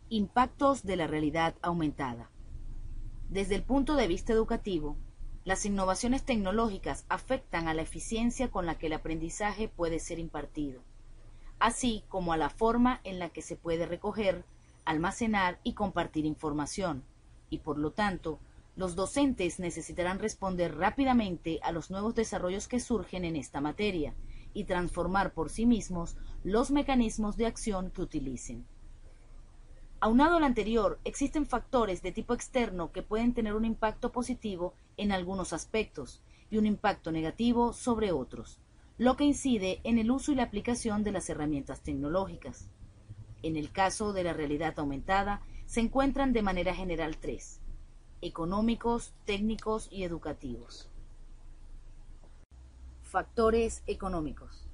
Impactos de la realidad aumentada. Desde el punto de vista educativo, las innovaciones tecnológicas afectan a la eficiencia con la que el aprendizaje puede ser impartido, así como a la forma en la que se puede recoger, almacenar y compartir información, y por lo tanto, los docentes necesitarán responder rápidamente a los nuevos desarrollos que surgen en esta materia y transformar por sí mismos los mecanismos de acción que utilicen. Aunado a lo anterior, existen factores de tipo externo que pueden tener un impacto positivo en algunos aspectos y un impacto negativo sobre otros, lo que incide en el uso y la aplicación de las herramientas tecnológicas. En el caso de la realidad aumentada, se encuentran de manera general tres: económicos, técnicos y educativos. Factores económicos.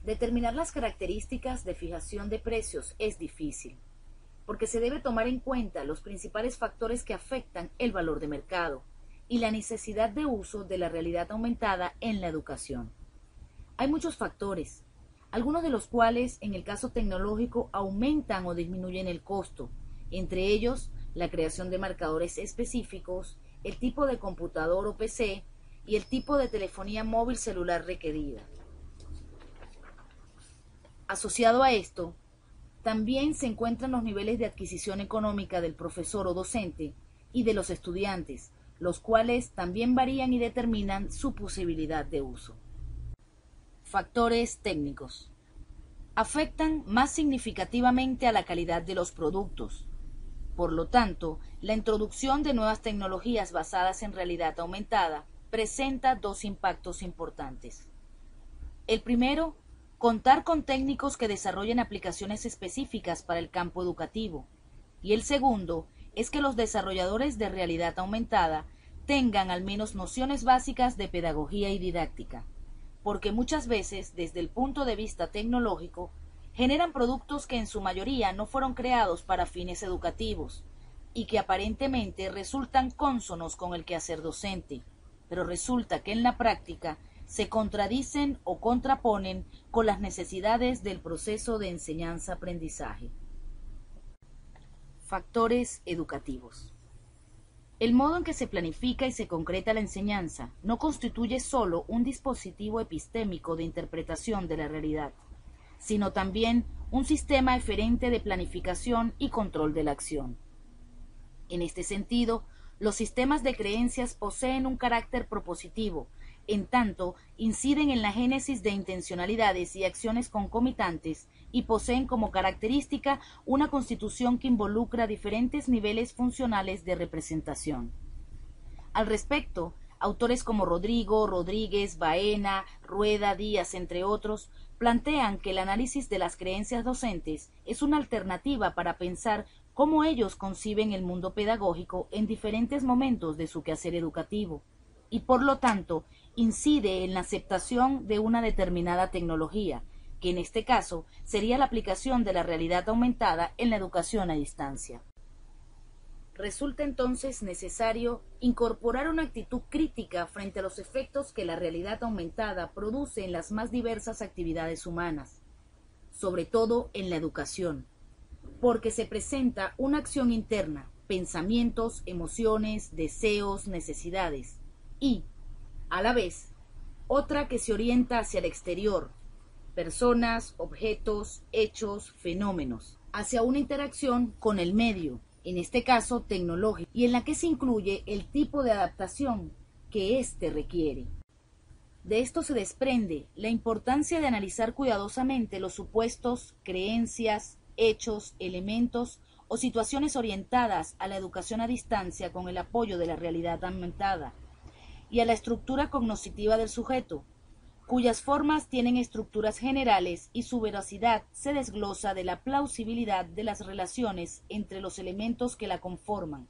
Determinar las características de fijación de precios es difícil, porque se debe tomar en cuenta los principales factores que afectan el valor de mercado y la necesidad de uso de la realidad aumentada en la educación. Hay muchos factores, algunos de los cuales en el caso tecnológico aumentan o disminuyen el costo, entre ellos la creación de marcadores específicos, el tipo de computador o PC y el tipo de telefonía móvil celular requerida. Asociado a esto, también se encuentran los niveles de adquisición económica del profesor o docente y de los estudiantes, los cuales también varían y determinan su posibilidad de uso. Factores técnicos. Afectan más significativamente a la calidad de los productos. Por lo tanto, la introducción de nuevas tecnologías basadas en realidad aumentada presenta dos impactos importantes. El primero, contar con técnicos que desarrollen aplicaciones específicas para el campo educativo. Y el segundo es que los desarrolladores de realidad aumentada tengan al menos nociones básicas de pedagogía y didáctica, porque muchas veces, desde el punto de vista tecnológico, generan productos que en su mayoría no fueron creados para fines educativos y que aparentemente resultan cónsonos con el quehacer docente, pero resulta que en la práctica se contradicen o contraponen con las necesidades del proceso de enseñanza-aprendizaje. Factores educativos. El modo en que se planifica y se concreta la enseñanza no constituye solo un dispositivo epistémico de interpretación de la realidad, sino también un sistema eferente de planificación y control de la acción. En este sentido, los sistemas de creencias poseen un carácter propositivo, en tanto inciden en la génesis de intencionalidades y acciones concomitantes y poseen como característica una constitución que involucra diferentes niveles funcionales de representación. Al respecto, autores como Rodrigo, Rodríguez, Baena, Rueda, Díaz, entre otros, plantean que el análisis de las creencias docentes es una alternativa para pensar cómo ellos conciben el mundo pedagógico en diferentes momentos de su quehacer educativo, y por lo tanto incide en la aceptación de una determinada tecnología, que en este caso sería la aplicación de la realidad aumentada en la educación a distancia. Resulta entonces necesario incorporar una actitud crítica frente a los efectos que la realidad aumentada produce en las más diversas actividades humanas, sobre todo en la educación, porque se presenta una acción interna, pensamientos, emociones, deseos, necesidades, y, a la vez, otra que se orienta hacia el exterior, personas, objetos, hechos, fenómenos, hacia una interacción con el medio, en este caso tecnológico, y en la que se incluye el tipo de adaptación que éste requiere. De esto se desprende la importancia de analizar cuidadosamente los supuestos, creencias, hechos, elementos o situaciones orientadas a la educación a distancia con el apoyo de la realidad aumentada, y a la estructura cognoscitiva del sujeto, cuyas formas tienen estructuras generales y su veracidad se desglosa de la plausibilidad de las relaciones entre los elementos que la conforman,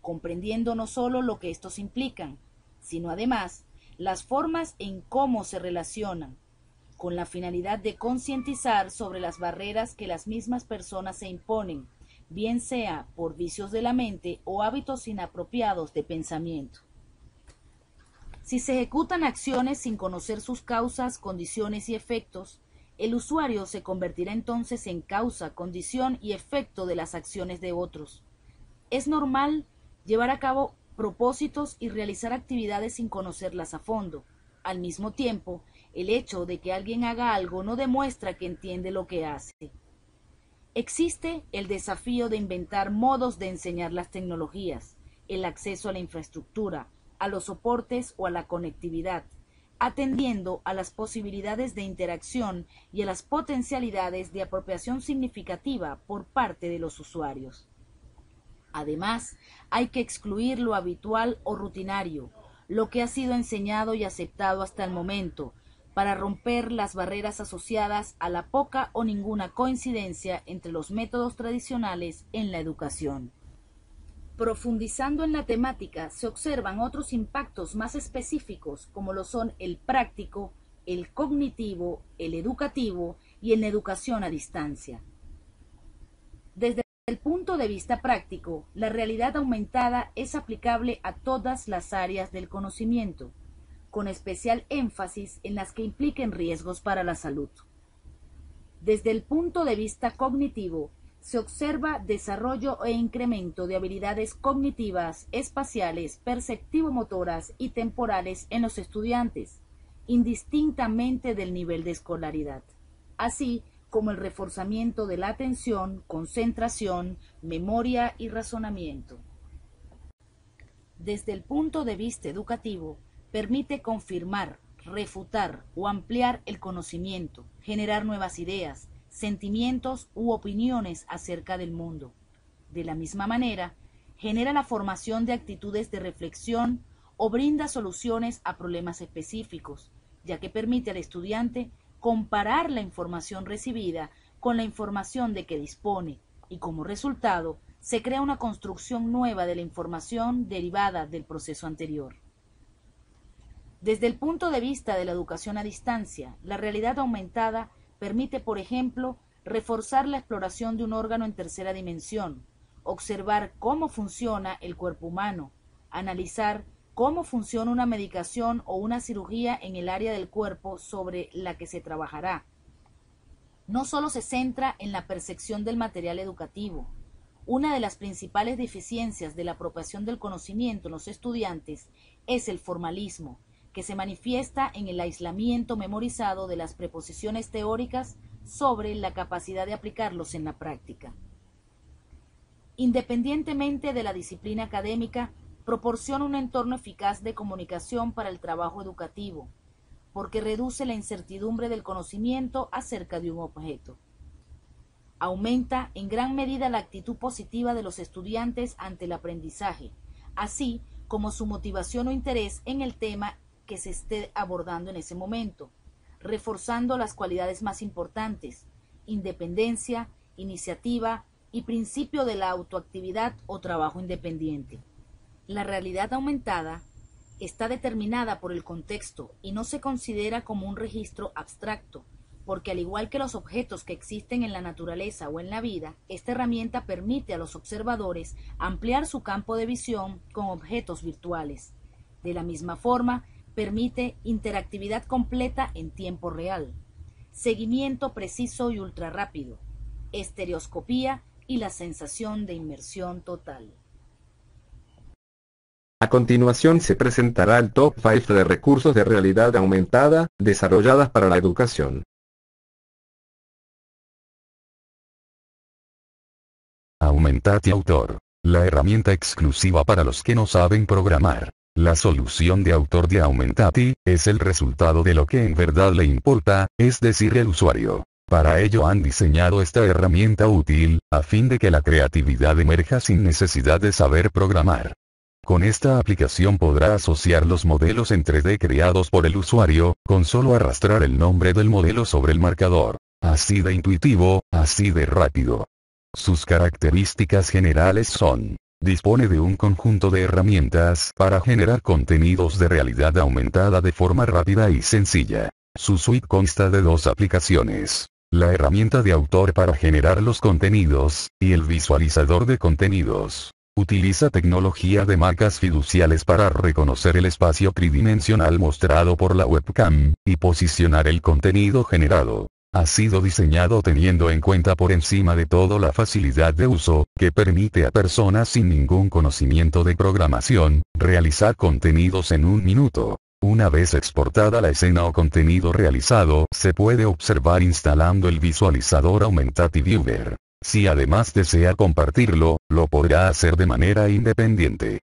comprendiendo no sólo lo que estos implican, sino además las formas en cómo se relacionan, con la finalidad de concientizar sobre las barreras que las mismas personas se imponen, bien sea por vicios de la mente o hábitos inapropiados de pensamiento. Si se ejecutan acciones sin conocer sus causas, condiciones y efectos, El usuario se convertirá entonces en causa, condición y efecto de las acciones de otros. Es normal llevar a cabo propósitos y realizar actividades sin conocerlas a fondo. Al mismo tiempo, el hecho de que alguien haga algo no demuestra que entiende lo que hace. Existe el desafío de inventar modos de enseñar las tecnologías, el acceso a la infraestructura, a los soportes o a la conectividad, atendiendo a las posibilidades de interacción y a las potencialidades de apropiación significativa por parte de los usuarios. Además, hay que excluir lo habitual o rutinario, lo que ha sido enseñado y aceptado hasta el momento, para romper las barreras asociadas a la poca o ninguna coincidencia entre los métodos tradicionales en la educación. Profundizando en la temática, se observan otros impactos más específicos, como lo son el práctico, el cognitivo, el educativo y en la educación a distancia. Desde el punto de vista práctico, la realidad aumentada es aplicable a todas las áreas del conocimiento, con especial énfasis en las que impliquen riesgos para la salud. Desde el punto de vista cognitivo, se observa desarrollo e incremento de habilidades cognitivas, espaciales, perceptivo-motoras y temporales en los estudiantes, indistintamente del nivel de escolaridad, así como el reforzamiento de la atención, concentración, memoria y razonamiento. Desde el punto de vista educativo, permite confirmar, refutar o ampliar el conocimiento, generar nuevas ideas, sentimientos u opiniones acerca del mundo. De la misma manera, genera la formación de actitudes de reflexión o brinda soluciones a problemas específicos, ya que permite al estudiante comparar la información recibida con la información de que dispone y como resultado se crea una construcción nueva de la información derivada del proceso anterior. Desde el punto de vista de la educación a distancia, la realidad aumentada permite, por ejemplo, reforzar la exploración de un órgano en tercera dimensión, observar cómo funciona el cuerpo humano, analizar cómo funciona una medicación o una cirugía en el área del cuerpo sobre la que se trabajará. No solo se centra en la percepción del material educativo. Una de las principales deficiencias de la apropiación del conocimiento en los estudiantes es el formalismo, que se manifiesta en el aislamiento memorizado de las preposiciones teóricas sobre la capacidad de aplicarlos en la práctica. Independientemente de la disciplina académica, proporciona un entorno eficaz de comunicación para el trabajo educativo, porque reduce la incertidumbre del conocimiento acerca de un objeto. Aumenta en gran medida la actitud positiva de los estudiantes ante el aprendizaje, así como su motivación o interés en el tema que se esté abordando en ese momento, reforzando las cualidades más importantes: independencia, iniciativa y principio de la autoactividad o trabajo independiente. La realidad aumentada está determinada por el contexto y no se considera como un registro abstracto, porque al igual que los objetos que existen en la naturaleza o en la vida, esta herramienta permite a los observadores ampliar su campo de visión con objetos virtuales. De la misma forma, permite interactividad completa en tiempo real, seguimiento preciso y ultrarrápido, estereoscopía y la sensación de inmersión total. A continuación se presentará el Top 5 de recursos de realidad aumentada, desarrolladas para la educación. Aumentate Autor, la herramienta exclusiva para los que no saben programar. La solución de autor de Aumentate es el resultado de lo que en verdad le importa, es decir, el usuario. Para ello han diseñado esta herramienta útil, a fin de que la creatividad emerja sin necesidad de saber programar. Con esta aplicación podrá asociar los modelos en 3D creados por el usuario, con solo arrastrar el nombre del modelo sobre el marcador. Así de intuitivo, así de rápido. Sus características generales son: dispone de un conjunto de herramientas para generar contenidos de realidad aumentada de forma rápida y sencilla. Su suite consta de 2 aplicaciones: la herramienta de autor para generar los contenidos, y el visualizador de contenidos. Utiliza tecnología de marcas fiduciales para reconocer el espacio tridimensional mostrado por la webcam, y posicionar el contenido generado. Ha sido diseñado teniendo en cuenta por encima de todo la facilidad de uso, que permite a personas sin ningún conocimiento de programación, realizar contenidos en un minuto. Una vez exportada la escena o contenido realizado, se puede observar instalando el visualizador Aumentati Viewer. Si además desea compartirlo, lo podrá hacer de manera independiente.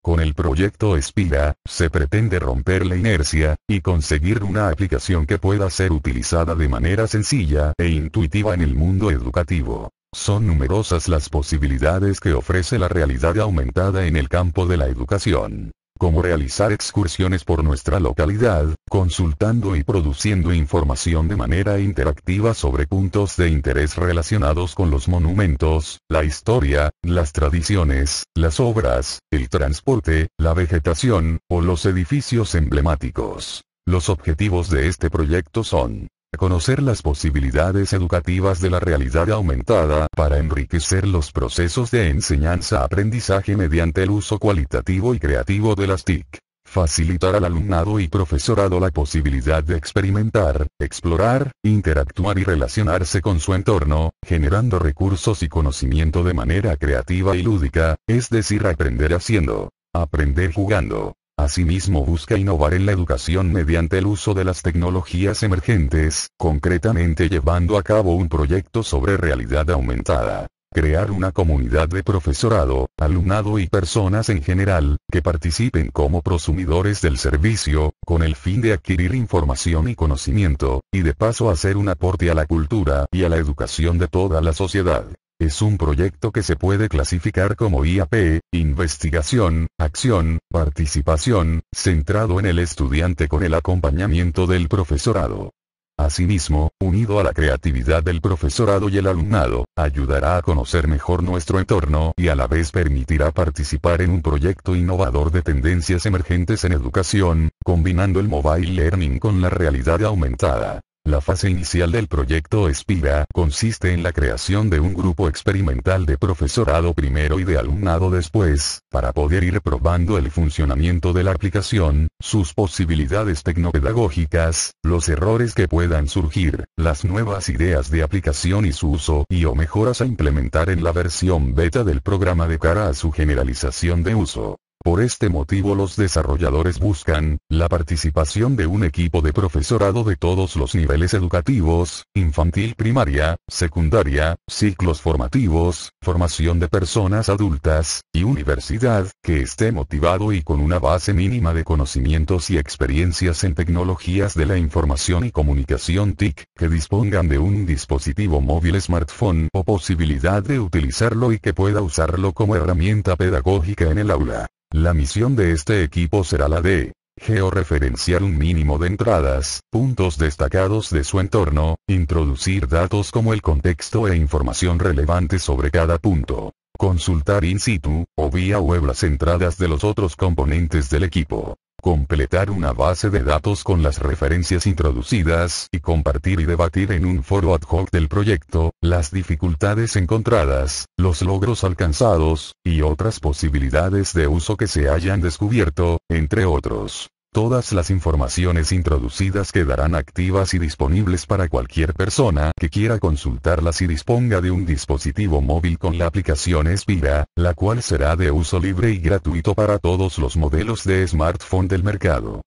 Con el proyecto Spira, se pretende romper la inercia, y conseguir una aplicación que pueda ser utilizada de manera sencilla e intuitiva en el mundo educativo. Son numerosas las posibilidades que ofrece la realidad aumentada en el campo de la educación, como realizar excursiones por nuestra localidad, consultando y produciendo información de manera interactiva sobre puntos de interés relacionados con los monumentos, la historia, las tradiciones, las obras, el transporte, la vegetación, o los edificios emblemáticos. Los objetivos de este proyecto son: conocer las posibilidades educativas de la realidad aumentada para enriquecer los procesos de enseñanza-aprendizaje mediante el uso cualitativo y creativo de las TIC. Facilitar al alumnado y profesorado la posibilidad de experimentar, explorar, interactuar y relacionarse con su entorno, generando recursos y conocimiento de manera creativa y lúdica, es decir, aprender haciendo, aprender jugando. Asimismo busca innovar en la educación mediante el uso de las tecnologías emergentes, concretamente llevando a cabo un proyecto sobre realidad aumentada. Crear una comunidad de profesorado, alumnado y personas en general, que participen como prosumidores del servicio, con el fin de adquirir información y conocimiento, y de paso hacer un aporte a la cultura y a la educación de toda la sociedad. Es un proyecto que se puede clasificar como IAP, investigación, acción, participación, centrado en el estudiante con el acompañamiento del profesorado. Asimismo, unido a la creatividad del profesorado y el alumnado, ayudará a conocer mejor nuestro entorno y a la vez permitirá participar en un proyecto innovador de tendencias emergentes en educación, combinando el mobile learning con la realidad aumentada. La fase inicial del proyecto Spira consiste en la creación de un grupo experimental de profesorado primero y de alumnado después, para poder ir probando el funcionamiento de la aplicación, sus posibilidades tecnopedagógicas, los errores que puedan surgir, las nuevas ideas de aplicación y su uso o mejoras a implementar en la versión beta del programa de cara a su generalización de uso. Por este motivo los desarrolladores buscan la participación de un equipo de profesorado de todos los niveles educativos, infantil, primaria, secundaria, ciclos formativos, formación de personas adultas, y universidad, que esté motivado y con una base mínima de conocimientos y experiencias en tecnologías de la información y comunicación TIC, que dispongan de un dispositivo móvil smartphone o posibilidad de utilizarlo y que pueda usarlo como herramienta pedagógica en el aula. La misión de este equipo será la de georreferenciar un mínimo de entradas, puntos destacados de su entorno, introducir datos como el contexto e información relevante sobre cada punto, consultar in situ, o vía web las entradas de los otros componentes del equipo, completar una base de datos con las referencias introducidas y compartir y debatir en un foro ad hoc del proyecto, las dificultades encontradas, los logros alcanzados, y otras posibilidades de uso que se hayan descubierto, entre otros. Todas las informaciones introducidas quedarán activas y disponibles para cualquier persona que quiera consultarlas y disponga de un dispositivo móvil con la aplicación Spira, la cual será de uso libre y gratuito para todos los modelos de smartphone del mercado.